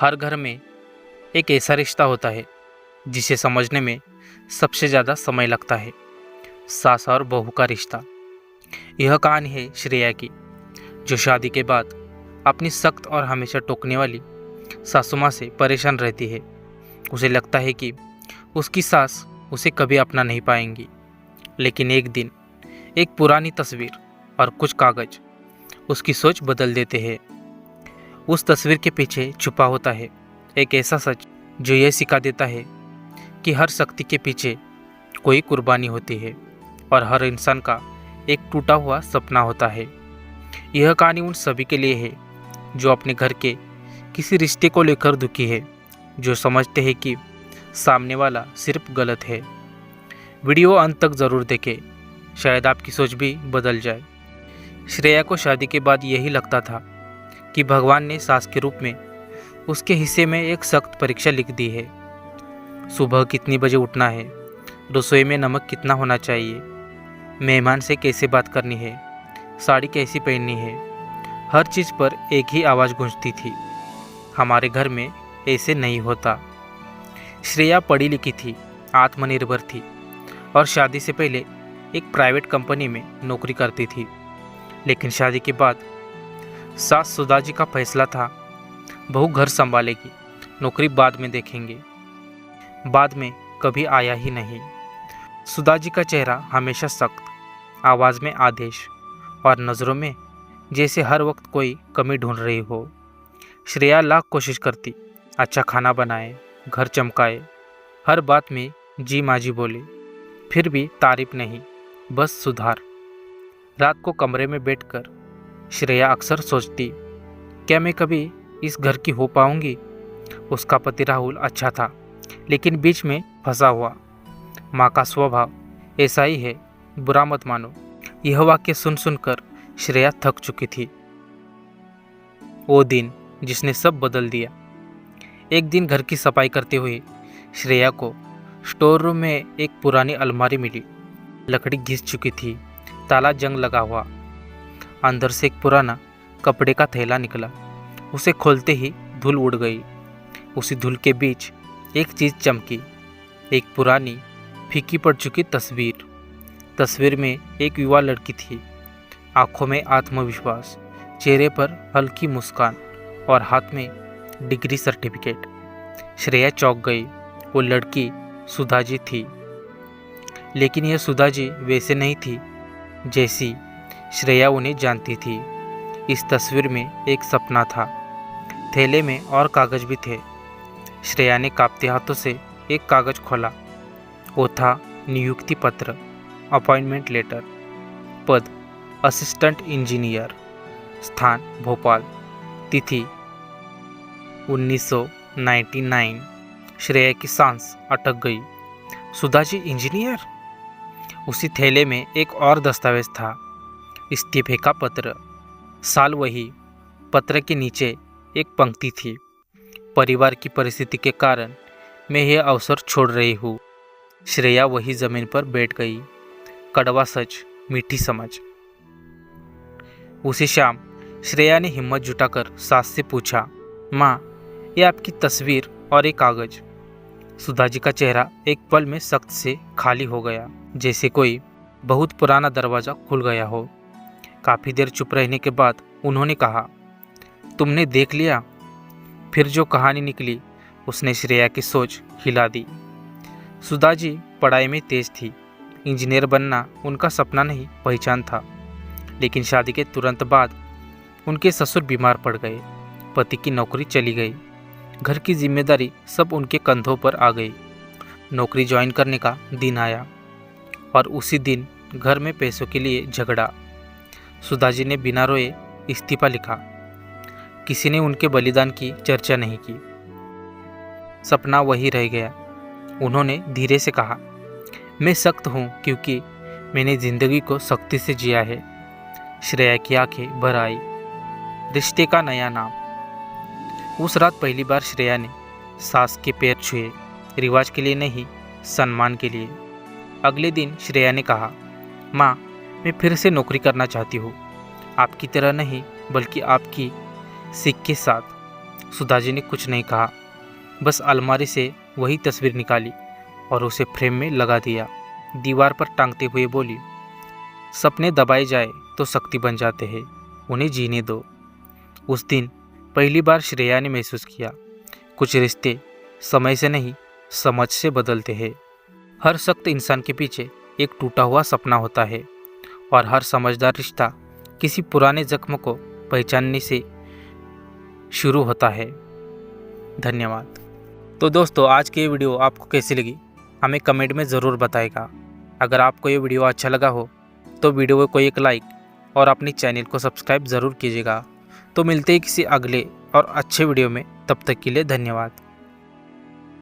हर घर में एक ऐसा रिश्ता होता है जिसे समझने में सबसे ज़्यादा समय लगता है, सास और बहू का रिश्ता। यह कहानी है श्रेया की, जो शादी के बाद अपनी सख्त और हमेशा टोकने वाली सासू माँ से परेशान रहती है। उसे लगता है कि उसकी सास उसे कभी अपना नहीं पाएंगी, लेकिन एक दिन एक पुरानी तस्वीर और कुछ कागज उसकी सोच बदल देते हैं। उस तस्वीर के पीछे छुपा होता है एक ऐसा सच जो यह सिखा देता है कि हर शक्ति के पीछे कोई कुर्बानी होती है और हर इंसान का एक टूटा हुआ सपना होता है। यह कहानी उन सभी के लिए है जो अपने घर के किसी रिश्ते को लेकर दुखी है, जो समझते हैं कि सामने वाला सिर्फ गलत है। वीडियो अंत तक ज़रूर देखें, शायद आपकी सोच भी बदल जाए। श्रेया को शादी के बाद यही लगता था कि भगवान ने सास के रूप में उसके हिस्से में एक सख्त परीक्षा लिख दी है। सुबह कितनी बजे उठना है, रसोई में नमक कितना होना चाहिए, मेहमान से कैसे बात करनी है, साड़ी कैसी पहननी है, हर चीज़ पर एक ही आवाज़ गूंजती थी, हमारे घर में ऐसे नहीं होता। श्रेया पढ़ी लिखी थी, आत्मनिर्भर थी और शादी से पहले एक प्राइवेट कंपनी में नौकरी करती थी। लेकिन शादी के बाद सास सुधा जी का फैसला था, बहू घर संभालेगी, नौकरी बाद में देखेंगे। बाद में कभी आया ही नहीं। सुधा जी का चेहरा हमेशा सख्त, आवाज़ में आदेश और नज़रों में जैसे हर वक्त कोई कमी ढूंढ रही हो। श्रेया लाख कोशिश करती, अच्छा खाना बनाए, घर चमकाए, हर बात में जी माजी बोले, फिर भी तारीफ नहीं, बस सुधार। रात को कमरे में बैठकर श्रेया अक्सर सोचती, क्या मैं कभी इस घर की हो पाऊंगी। उसका पति राहुल अच्छा था, लेकिन बीच में फंसा हुआ। माँ का स्वभाव ऐसा ही है, बुरा मत मानो। यह वाक्य सुन सुनकर श्रेया थक चुकी थी। वो दिन जिसने सब बदल दिया। एक दिन घर की सफाई करते हुए श्रेया को स्टोर रूम में एक पुरानी अलमारी मिली। लकड़ी घिस चुकी थी, ताला जंग लगा हुआ। अंदर से एक पुराना कपड़े का थैला निकला। उसे खोलते ही धूल उड़ गई। उसी धूल के बीच एक चीज़ चमकी, एक पुरानी फीकी पड़ चुकी तस्वीर। तस्वीर में एक युवा लड़की थी, आंखों में आत्मविश्वास, चेहरे पर हल्की मुस्कान और हाथ में डिग्री सर्टिफिकेट। श्रेया चौंक गई। वो लड़की सुधा जी थी, लेकिन यह सुधा जी वैसे नहीं थी जैसी श्रेया उन्हें जानती थी। इस तस्वीर में एक सपना था, थैले में और कागज भी थे। श्रेया ने कांपते हाथों से एक कागज खोला। वो था नियुक्ति पत्र, अपॉइंटमेंट लेटर, पद असिस्टेंट इंजीनियर, स्थान भोपाल, तिथि 1999। श्रेया की सांस अटक गई। सुधा जी इंजीनियर? उसी थैले में एक और दस्तावेज था, इस्तीफे का पत्र, साल वही। पत्र के नीचे एक पंक्ति थी, परिवार की परिस्थिति के कारण मैं यह अवसर छोड़ रही हूँ। श्रेया वही जमीन पर बैठ गई। कड़वा सच, मीठी समझ। उसी शाम श्रेया ने हिम्मत जुटाकर सास से पूछा, माँ, ये आपकी तस्वीर और एक कागज। सुधा जी का चेहरा एक पल में सख्त से खाली हो गया, जैसे कोई बहुत पुराना दरवाज़ा खुल गया हो। काफ़ी देर चुप रहने के बाद उन्होंने कहा, तुमने देख लिया? फिर जो कहानी निकली उसने श्रेया की सोच हिला दी। सुधा जी पढ़ाई में तेज थी, इंजीनियर बनना उनका सपना नहीं, पहचान था। लेकिन शादी के तुरंत बाद उनके ससुर बीमार पड़ गए, पति की नौकरी चली गई, घर की जिम्मेदारी सब उनके कंधों पर आ गई। नौकरी ज्वाइन करने का दिन आया और उसी दिन घर में पैसों के लिए झगड़ा। सुधा जी ने बिना रोए इस्तीफा लिखा। किसी ने उनके बलिदान की चर्चा नहीं की। सपना वही रह गया। उन्होंने धीरे से कहा, मैं सख्त हूँ क्योंकि मैंने ज़िंदगी को सख्ती से जिया है। श्रेया की आंखें भर आई। रिश्ते का नया नाम। उस रात पहली बार श्रेया ने सास के पैर छुए, रिवाज के लिए नहीं, सम्मान के लिए। अगले दिन श्रेया ने कहा, माँ, मैं फिर से नौकरी करना चाहती हूँ, आपकी तरह नहीं बल्कि आपकी सीख के साथ। सुधाजी ने कुछ नहीं कहा, बस अलमारी से वही तस्वीर निकाली और उसे फ्रेम में लगा दिया। दीवार पर टांगते हुए बोली, सपने दबाए जाए तो शक्ति बन जाते हैं, उन्हें जीने दो। उस दिन पहली बार श्रेया ने महसूस किया, कुछ रिश्ते समय से नहीं समझ से बदलते हैं। हर सख्त इंसान के पीछे एक टूटा हुआ सपना होता है और हर समझदार रिश्ता किसी पुराने जख्म को पहचानने से शुरू होता है। धन्यवाद। तो दोस्तों, आज की ये वीडियो आपको कैसी लगी हमें कमेंट में ज़रूर बताएगा। अगर आपको ये वीडियो अच्छा लगा हो तो वीडियो को एक लाइक और अपने चैनल को सब्सक्राइब ज़रूर कीजिएगा। तो मिलते हैं किसी अगले और अच्छे वीडियो में, तब तक के लिए धन्यवाद।